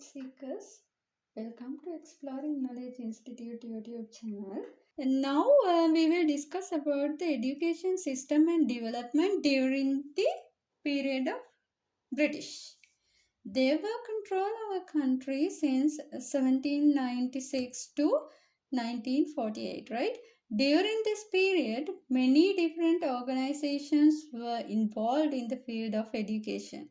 knowledge seekers. Welcome to Exploring Knowledge Institute YouTube channel. And now we will discuss about the education system and development during the period of British. They were control our country since 1796 to 1948, right? During this period, many different organizations were involved in the field of education.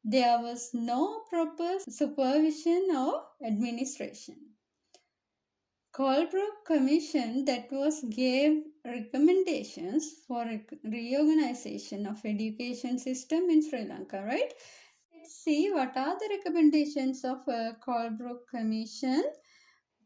There was no proper supervision or administration. Colebrook Commission that was gave recommendations for reorganization of education system in Sri Lanka, right? Let's see what are the recommendations of Colebrook Commission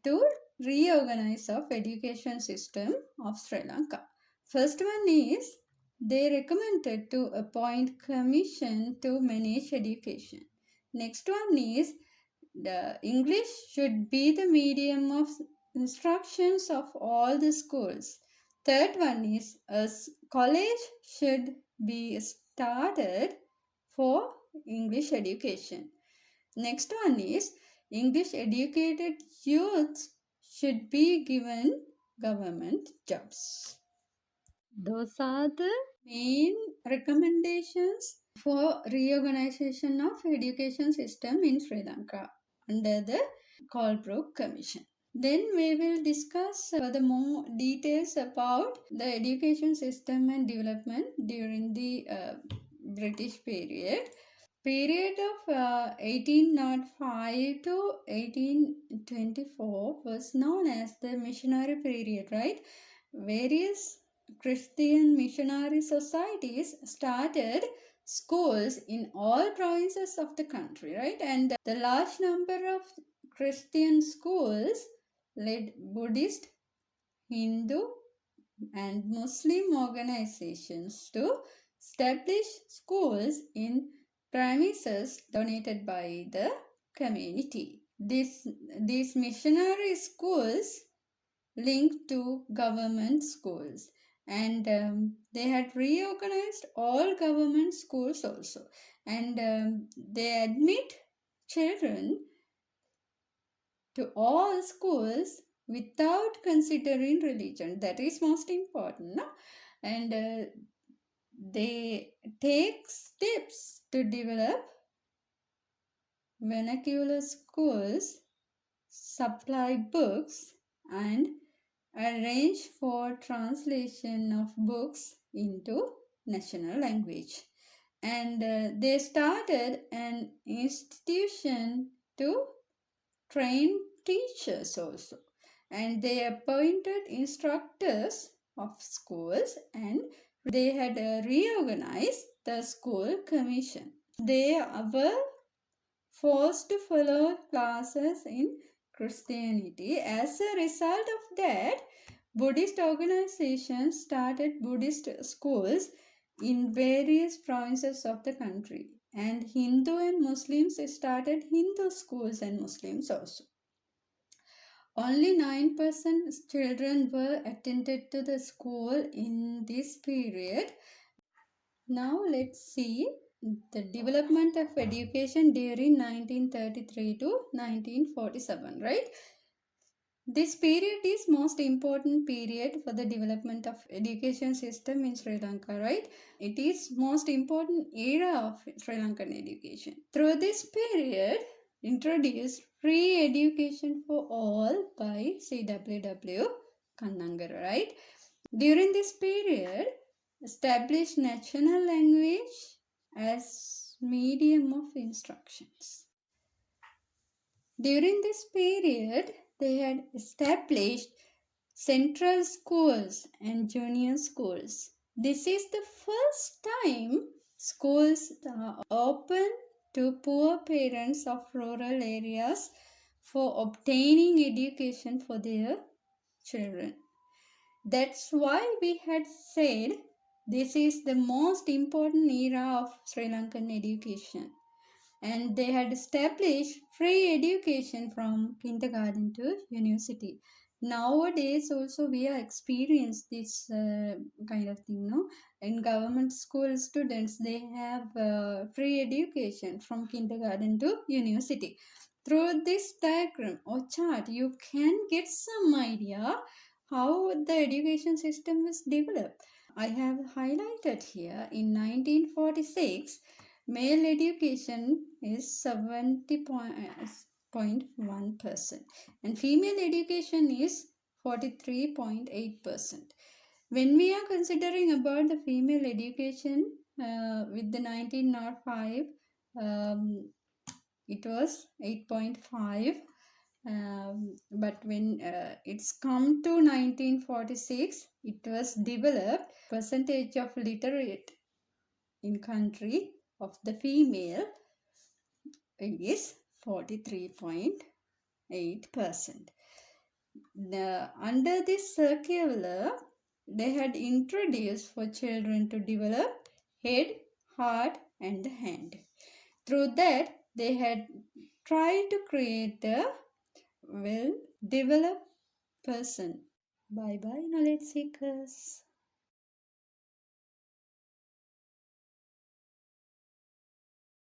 to reorganize of education system of Sri Lanka. First one is they recommended to appoint commission to manage education. Next one is the English should be the medium of instructions of all the schools. Third one is a college should be started for English education. Next one is English educated youth should be given government jobs. Those are the main recommendations for reorganization of education system in Sri Lanka under the Colebrook Commission. Then we will discuss more details about the education system and development during the British period. Period of 1805 to 1824 was known as the Missionary period, right? Various Christian missionary societies started schools in all provinces of the country, right? And the large number of Christian schools led Buddhist, Hindu, and Muslim organizations to establish schools in premises donated by the community. These missionary schools linked to government schools, and they had reorganized all government schools also, and they admit children to all schools without considering religion. That is most important, no? And they take steps to develop vernacular schools, supply books, and arrange for translation of books into national language. And they started an institution to train teachers also. And they appointed instructors of schools, and they had reorganized the school commission. They were forced to follow classes in Christianity. As a result of that, Buddhist organizations started Buddhist schools in various provinces of the country, and Hindu and Muslims started Hindu schools and Muslims also. Only 9% children were attended to the school in this period. Now let's see the development of education during 1933 to 1947, right? This period is most important period for the development of education system in Sri Lanka, right? It is most important era of Sri Lankan education. Through this period, introduced free education for all by CWW Kannangara, right? During this period, established national language as medium of instructions. During this period, they had established central schools and junior schools. This is the first time schools are open to poor parents of rural areas for obtaining education for their children. That's why we had said this is the most important era of Sri Lankan education. And they had established free education from kindergarten to university. Nowadays also we are experiencing this kind of thing, no? In government school students, they have free education from kindergarten to university. Through this diagram or chart, you can get some idea how the education system was developed. I have highlighted here in 1946, male education is 70.1% and female education is 43.8%. When we are considering about the female education with the 1905, it was 8.5, but when it's come to 1946, it was developed. Percentage of literate in country of the female is 43.8%. Under this circular, they had introduced for children to develop head, heart and the hand. Through that, they had tried to create a well-developed person. Bye-bye, knowledge seekers.